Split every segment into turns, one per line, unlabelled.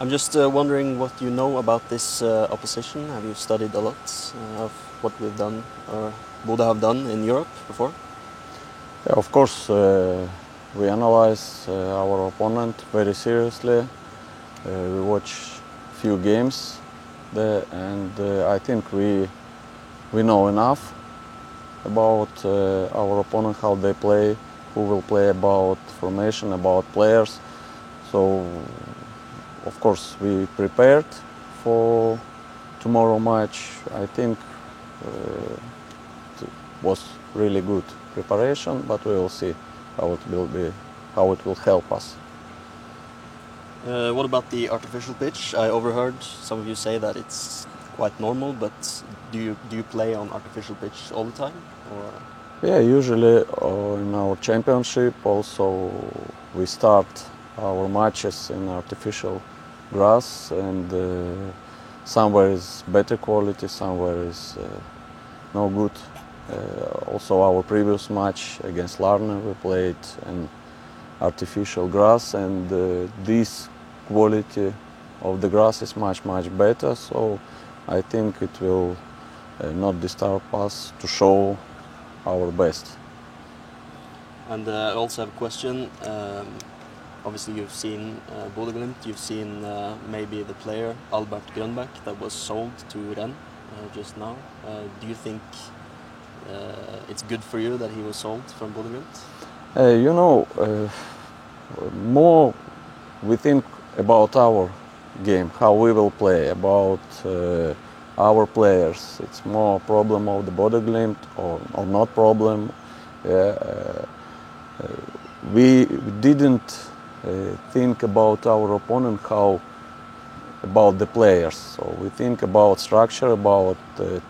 I'm just wondering what you know about this opposition. Have you studied a lot of what we've done or would have done in Europe before?
Yeah, of course, we analyze our opponent very seriously. We watch few games there, and I think we know enough about our opponent, how they play, who will play, about formation, about players. So, of course, we prepared for tomorrow match. I think it was really good preparation, but we will see how it will be, how it will help us.
What about the artificial pitch? I overheard some of you say that it's quite normal, but do you play on artificial pitch all the time? Or?
Yeah, usually in our championship also we start our matches in artificial grass, and somewhere is better quality, somewhere is no good. Also our previous match against Larne we played in artificial grass, and this quality of the grass is much better, so I think it will not disturb us to show our best.
And I also have a question. Obviously you've seen Bodø/Glimt, you've seen maybe the player Albert Grønbæk that was sold to Rennes just now. Do you think it's good for you that he was sold from Bodø/Glimt?
You know, more we think about our game, how we will play, about our players. It's more a problem of the Bodø/Glimt or not problem. We didn't think about our opponent, how about the players. So we think about structure, about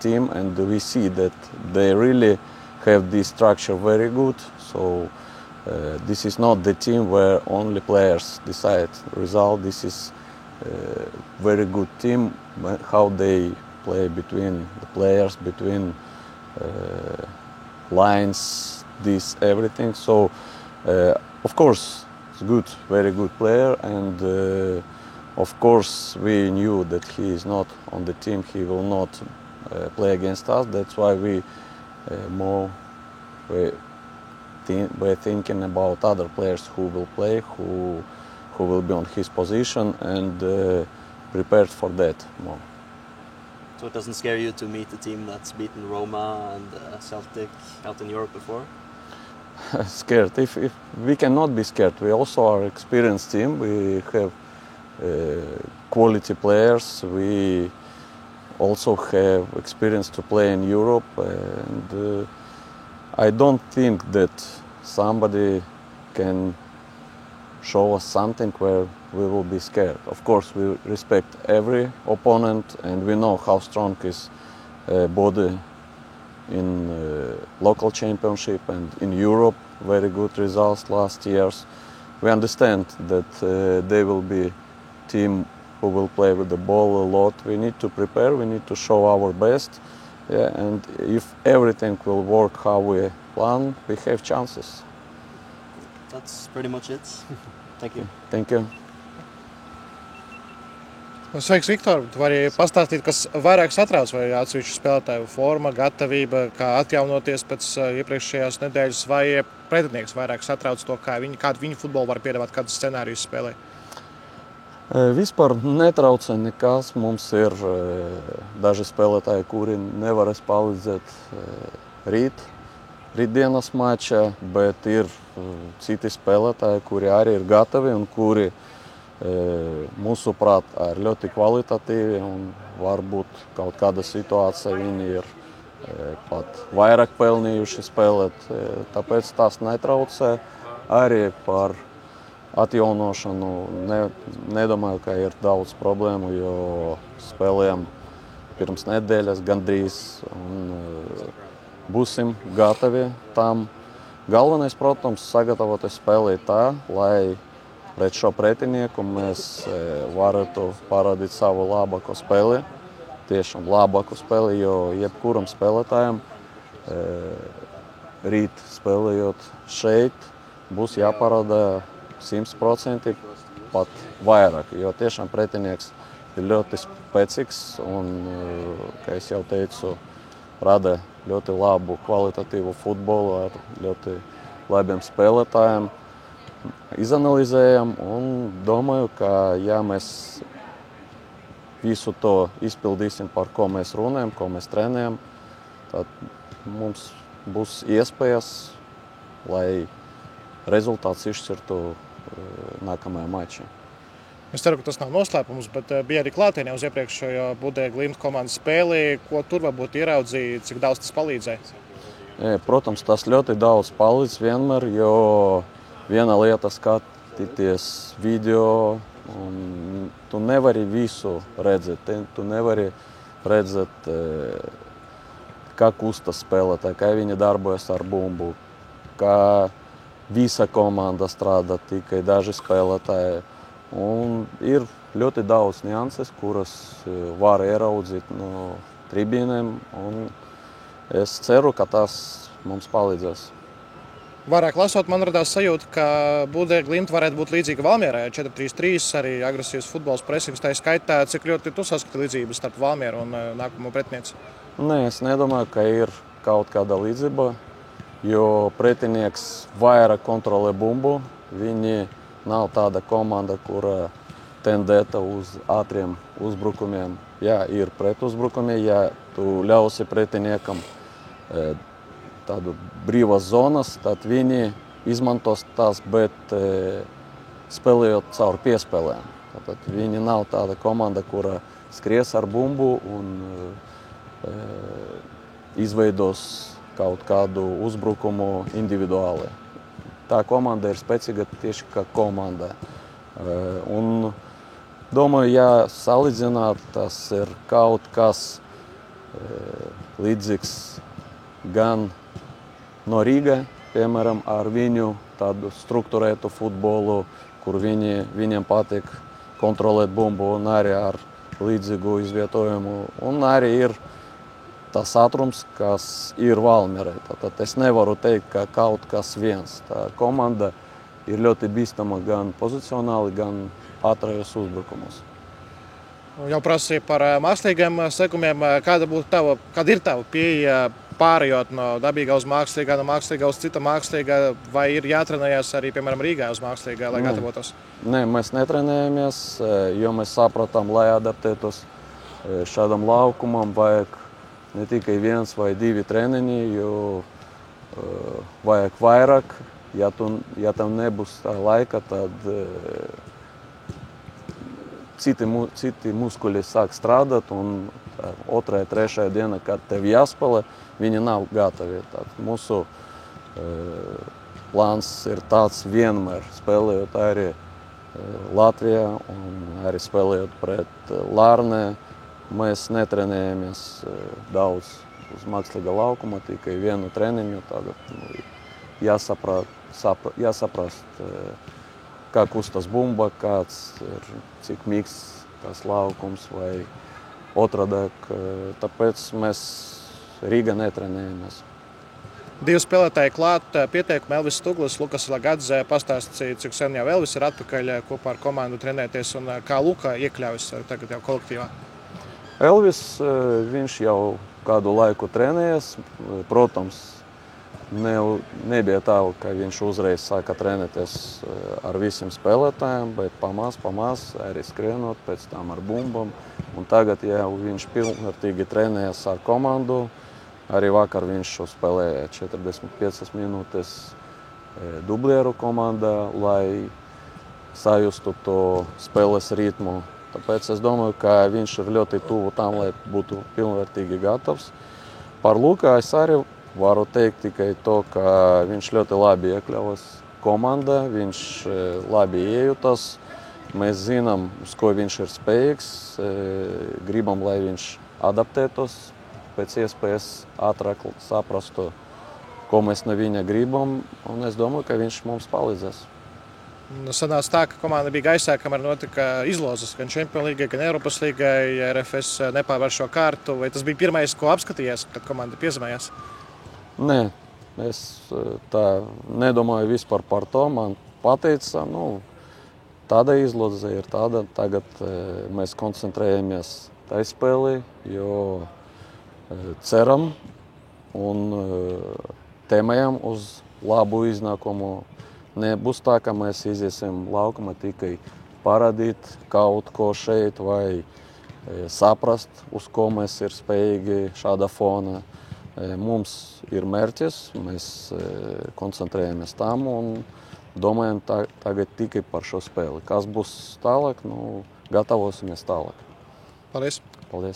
team, and we see that they really have this structure very good. So this is not the team where only players decide result. This is very good team, how they play between the players, between lines, this everything. So of course it's good, very good player, and of course we knew that he is not on the team, he will not play against us. That's why we we're thinking about other players who will play, who will be on his position, and prepared for that more.
So it doesn't scare you to meet a team that's beaten Roma and Celtic out in Europe before?
Scared. If we cannot be scared, we also are experienced team. We have quality players. We also have experience to play in Europe, and I don't think that somebody can show us something where we will be scared. Of course, we respect every opponent, and we know how strong is Bodø in local championship and in Europe. Very good results last years. We understand that they will be team who will play with the ball a lot. We need to prepare. We need to show our best. Yeah, and if everything will work how we plan, we have chances.
That's pretty much it. Thank you.
Thank you.
Sveiks, Viktor! Tu vari pastāstīt, kas vairāk satrauc, vai atsevišķu spēlētāju forma, gatavība, kā atjaunoties pēc iepriekšējās nedēļas, vai pretinieks vairāk satrauc to, kādu viņu futbolu var piedāvāt, kādus scenārijus spēlē?
Vispār netraucē nekas. Mums ir daži spēlētāji, kuri nevarēs palīdzēt rītdienas mačā, bet ir citi spēlētāji, kuri arī ir gatavi un kuri mūsuprāt ir ļoti kvalitatīvi, un varbūt kaut kāda situācija viņi ir pat vairāk pelnījuši spēlēt. Tāpēc tas netraucē. Arī par atjaunošanu nedomāju, ka ir daudz problēmu, jo spēlējam pirms nedēļas gandrīz un būsim gatavi tam. Galvenais, protams, sagatavoties spēlēt tā, lai pret šo pretinieku mēs varētu parādīt savu labāko spēli, tiešām labāku spēli, jo jebkuram spēlētājam rīt spēlējot šeit būs jāparāda 100%, pat vairāk, jo tiešām pretinieks ir ļoti spēcīgs un, kā es jau teicu, rada ļoti labu kvalitatīvu futbolu ar ļoti labiem spēlētājiem. Izanalizējam un domāju, ka ja mēs visu to izpildīsim, par ko mēs runājam, ko mēs trenējam, tad mums būs iespējas, lai rezultāts izšķirtu nākamajā mačā.
Es ceru, ka tas nav noslēpums, bet bija arī klātienē uz iepriekšējo Budeja Glimta komandas spēli. Ko tur varbūt ieraudzīja, cik daudz tas palīdzēja?
Protams, tas ļoti daudz palīdz vienmēr, jo viena lieta skatīties video, un tu nevari visu redzēt. Tu nevari redzēt, kā kustas spēlētāji, kā viņi darbojas ar bumbu, kā visa komanda strādā, tikai daži spēlētāji. Un ir ļoti daudz nianses, kuras var ieraudzīt no tribīnēm, un es ceru, ka tas mums palīdzēs.
Vairāk lasot, man radās sajūta, ka Budeja Glimta varētu būt līdzīga Valmierai, 4-3-3, arī agresīvs futbols, presings. Tā skaitā, cik ļoti tu saskati līdzības starp Valmieru un nākamo pretinieci?
Nē, es nedomāju, ka ir kaut kāda līdzība, jo pretinieks vairāk kontrolē bumbu. Viņi nav tāda komanda, kura tendēta uz ātriem uzbrukumiem. Ja ir pretuzbrukumi, ja tu ļausi pretiniekam tādu brīvas zonas, tad viņi izmantos tās, bet spēlējot caur piespēlēm. Tātad viņi nav tāda komanda, kura skries ar bumbu un izveidos kaut kādu uzbrukumu individuāli. Tā komanda ir spēcīga tieši kā komanda. Un domāju, ja salīdzināt, tas ir kaut kas līdzīgs gan no Rīga, piemēram, ar viņu tādu strukturētu futbolu, kur viņiem patīk kontrolēt bumbu, un arī ar līdzīgu izvietojumu. Un arī ir tas ātrums, kas ir Valmierai. Tātad es nevaru teikt, ka kaut kas viens. Tā komanda ir ļoti bīstama gan pozicionāli, gan ātrajos uzbrukumos.
Jau prasīja par mākslīgiem segumiem. Kāda ir tava pieeja pārējot no dabīgā uz mākslīgā, no mākslīgā uz cita mākslīgā, vai ir jātrenējas arī, piemēram, Rīgā uz mākslīgā, lai gatavotos?
Nē, mēs netrenējamies, jo mēs sapratām, lai adaptētos šādam laukumam, vajag ne tikai viens vai divi treniņi, jo vajag vairāk. Ja tam nebūs laika, tad citi muskuļi sāk strādāt, un otrajā, trešajā dienā, kad tev jāspēlē, viņi nav gatavi. Tad mūsu plāns ir tāds vienmēr, spēlējot arī Latvijā un arī spēlējot pret Lārnē. Mēs netrenējamies daudz uz mākslīgā laukuma, tikai vienu treniņu. Tagad jāsaprast, kā kustas bumba, kāds ir, cik mīgs tas laukums vai otradāk. Tāpēc mēs Rīgā netrenējamies.
Divi spēlētāji klāt pieteikumi, Elvis Stuglis, Lukas Lagadze. Pastāstīja, cik sen jau Elvis ir atpakaļ kopā ar komandu trenēties un kā Luka iekļaujas tagad jau kolektīvā.
Elvis, viņš jau kādu laiku trenējies. Protams, nebija tā, ka viņš uzreiz sāka trenēties ar visiem spēlētājiem, bet pamaz, arī skrienot, pēc tam ar bumbām. Un tagad jau viņš pilnvērtīgi trenējas ar komandu. Arī vakar viņš spēlēja 45 minūtes dublieru komandā, lai sajustu to spēles ritmu. Tāpēc es domāju, ka viņš ir ļoti tuvu tam, lai būtu pilnvērtīgi gatavs. Par Luku es arī varu teikt tikai to, ka viņš ļoti labi iekļaujas komandā, viņš labi iejūtas. Mēs zinām, uz ko viņš ir spējīgs, gribam, lai viņš adaptētos, pēc iespējas ātrāk saprastu, ko mēs no viņa gribam, un es domāju, ka viņš mums palīdzēs.
Sanāca tā, ka komanda bija gaisā, kamēr notika izlozes gan Champions Līgai, gan Eiropas līgai. RFS nepārvar šo kārtu. Vai tas bija pirmais, ko apskatījies, kad komanda piezemējās?
Nē, es tā nedomāju vispār par to. Man pateica, tāda izloze ir tāda. Tagad mēs koncentrējamies tai spēlē, jo ceram un tēmējam uz labu iznākumu. Nebūs tā, ka mēs iziesim laukumā tikai parādīt kaut ko šeit vai saprast, uz ko mēs ir spējīgi šāda fona. Mums ir mērķis, mēs koncentrējamies tam un domājam tagad tikai par šo spēli. Kas būs tālāk, gatavosimies tālāk.
Paldies!
Paldies!